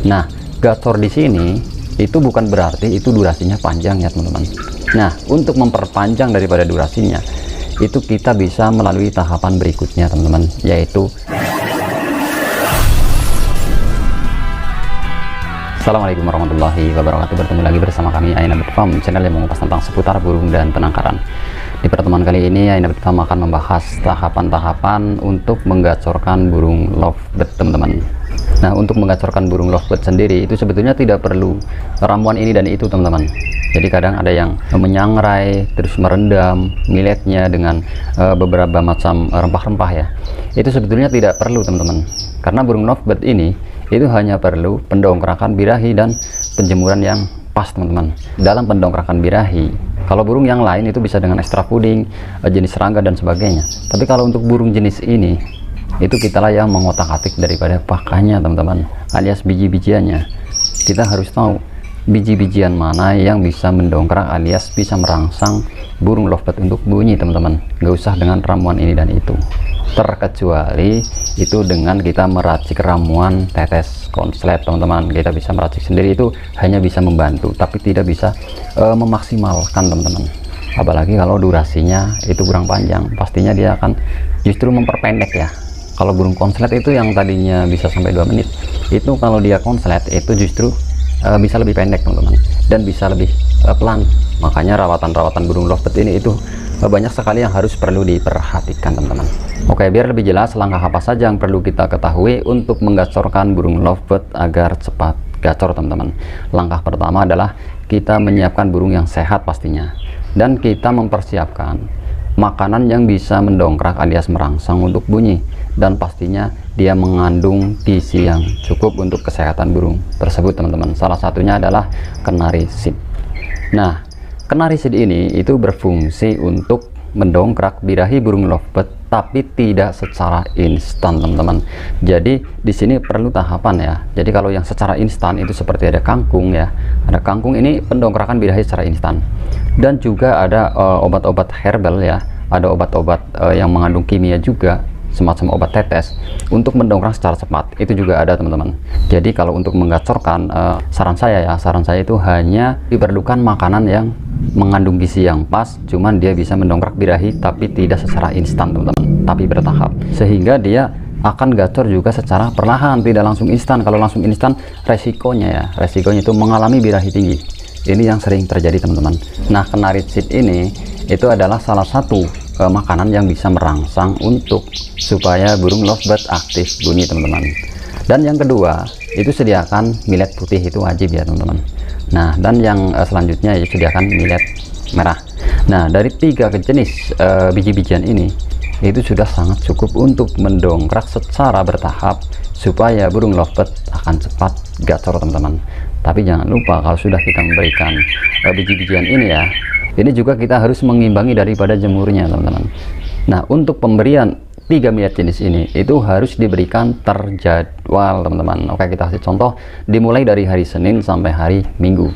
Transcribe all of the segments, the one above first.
Nah, gacor di sini itu bukan berarti itu durasinya panjang ya teman-teman. Nah, untuk memperpanjang daripada durasinya itu kita bisa melalui tahapan berikutnya teman-teman, yaitu Assalamualaikum warahmatullahi wabarakatuh. Bertemu lagi bersama kami Ainabet Farm, channel yang mengupas tentang seputar burung dan penangkaran. Di pertemuan kali ini Ainabet Farm akan membahas tahapan-tahapan untuk menggacorkan burung lovebird teman-teman. Nah, untuk menggacorkan burung lovebird sendiri itu sebetulnya tidak perlu ramuan ini dan itu teman-teman. Jadi kadang ada yang menyangrai terus merendam milletnya dengan beberapa macam rempah-rempah ya. Itu sebetulnya tidak perlu teman-teman, karena burung lovebird ini itu hanya perlu pendongkrakan birahi dan penjemuran yang pas teman-teman. Dalam pendongkrakan birahi, kalau burung yang lain itu bisa dengan extra fooding, jenis serangga dan sebagainya. Tapi kalau untuk burung jenis ini, itu kitalah yang mengotak-atik daripada pakannya teman-teman, alias biji-bijiannya. Kita harus tahu biji-bijian mana yang bisa mendongkrak alias bisa merangsang burung lovebird untuk bunyi teman-teman. Nggak usah dengan ramuan ini dan itu, terkecuali itu dengan kita meracik ramuan tetes konslet teman-teman. Kita bisa meracik sendiri, itu hanya bisa membantu tapi tidak bisa memaksimalkan teman-teman. Apalagi kalau durasinya itu kurang panjang, pastinya dia akan justru memperpendek ya. Kalau burung konslet itu yang tadinya bisa sampai 2 menit, itu kalau dia konslet itu justru bisa lebih pendek teman-teman, dan bisa lebih pelan. Makanya rawatan-rawatan burung lovebird ini itu banyak sekali yang harus perlu diperhatikan teman-teman. Oke, biar lebih jelas langkah apa saja yang perlu kita ketahui untuk menggacorkan burung lovebird agar cepat gacor teman-teman. Langkah pertama adalah kita menyiapkan burung yang sehat pastinya, dan kita mempersiapkan makanan yang bisa mendongkrak alias merangsang untuk bunyi, dan pastinya dia mengandung gizi yang cukup untuk kesehatan burung tersebut teman-teman. Salah satunya adalah kenari seed. Nah, kenari seed ini itu berfungsi untuk mendongkrak birahi burung lovebird tapi tidak secara instan teman-teman. Jadi di sini perlu tahapan ya. Jadi kalau yang secara instan itu seperti ada kangkung ya, ada kangkung ini pendongkrakan birahi secara instan, dan juga ada obat-obat herbal ya, ada obat-obat yang mengandung kimia juga, semacam obat tetes untuk mendongkrak secara cepat, itu juga ada teman-teman. Jadi kalau untuk menggacorkan, saran saya itu hanya diperlukan makanan yang mengandung gizi yang pas, cuman dia bisa mendongkrak birahi tapi tidak secara instan teman-teman, tapi bertahap, sehingga dia akan gacor juga secara perlahan, tidak langsung instan. Kalau langsung instan resikonya itu mengalami birahi tinggi. Ini yang sering terjadi teman-teman. Nah, kenari seed ini itu adalah salah satu makanan yang bisa merangsang untuk supaya burung lovebird aktif bunyi teman-teman. Dan yang kedua itu sediakan millet putih, itu wajib ya teman-teman. Nah, dan yang selanjutnya itu sediakan millet merah. Nah, dari 3 jenis biji-bijian ini itu sudah sangat cukup untuk mendongkrak secara bertahap supaya burung lovebird akan cepat gacor teman-teman. Tapi jangan lupa kalau sudah kita memberikan biji-bijian ini ya, ini juga kita harus mengimbangi daripada jemurnya teman-teman. Nah, untuk pemberian 3 millet jenis ini itu harus diberikan terjadwal teman-teman. Oke, kita kasih contoh, dimulai dari hari Senin sampai hari Minggu.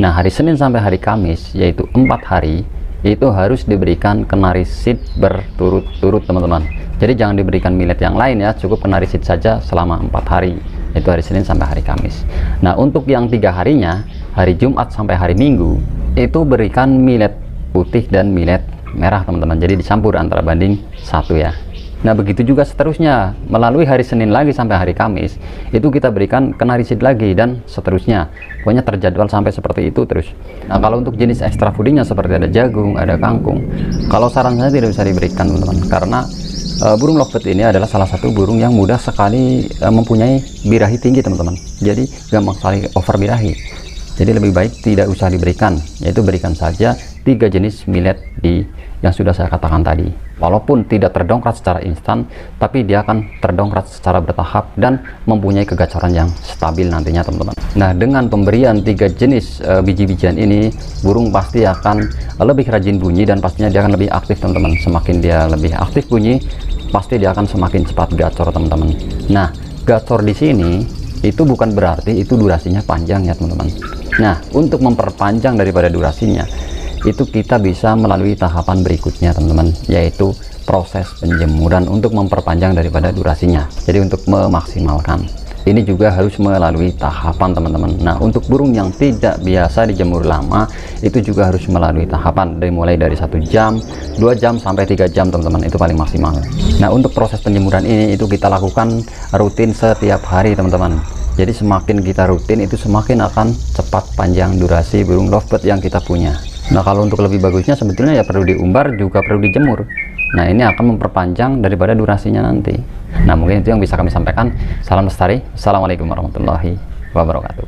Nah, hari Senin sampai hari Kamis, yaitu 4 hari, itu harus diberikan kenari seed berturut-turut teman-teman. Jadi jangan diberikan millet yang lain ya, cukup kenari seed saja selama 4 hari, itu hari Senin sampai hari Kamis. Nah, untuk yang 3 harinya, hari Jumat sampai hari Minggu, itu berikan millet putih dan millet merah teman-teman. Jadi dicampur antara banding 1 ya. Nah, begitu juga seterusnya, melalui hari Senin lagi sampai hari Kamis, itu kita berikan kenari seed lagi, dan seterusnya. Pokoknya terjadwal sampai seperti itu terus. Nah, kalau untuk jenis extra foodingnya seperti ada jagung, ada kangkung, kalau saran saya tidak bisa diberikan teman-teman, karena burung lovebird ini adalah salah satu burung yang mudah sekali mempunyai birahi tinggi teman-teman. Jadi gampang sekali over birahi. Jadi lebih baik tidak usah diberikan, yaitu berikan saja 3 jenis millet yang sudah saya katakan tadi. Walaupun tidak terdongkrak secara instan, tapi dia akan terdongkrak secara bertahap dan mempunyai kegacoran yang stabil nantinya teman-teman. Nah, dengan pemberian 3 jenis biji-bijian ini, burung pasti akan lebih rajin bunyi, dan pastinya dia akan lebih aktif teman-teman. Semakin dia lebih aktif bunyi, pasti dia akan semakin cepat gacor teman-teman. Nah, gacor di sini itu bukan berarti itu durasinya panjang ya teman-teman. Nah, untuk memperpanjang daripada durasinya, itu kita bisa melalui tahapan berikutnya teman-teman, yaitu proses penjemuran untuk memperpanjang daripada durasinya. Jadi untuk memaksimalkan. ini juga harus melalui tahapan teman-teman. Nah, untuk burung yang tidak biasa dijemur lama itu juga harus melalui tahapan, mulai dari 1 jam, 2 jam sampai 3 jam teman-teman, itu paling maksimal. Nah, untuk proses penjemuran ini itu kita lakukan rutin setiap hari teman-teman. Jadi semakin kita rutin itu semakin akan cepat panjang durasi burung lovebird yang kita punya. Nah, kalau untuk lebih bagusnya sebetulnya ya perlu diumbar juga perlu dijemur. Nah, ini akan memperpanjang daripada durasinya nanti. Nah, mungkin itu yang bisa kami sampaikan. Salam lestari. Assalamualaikum warahmatullahi wabarakatuh.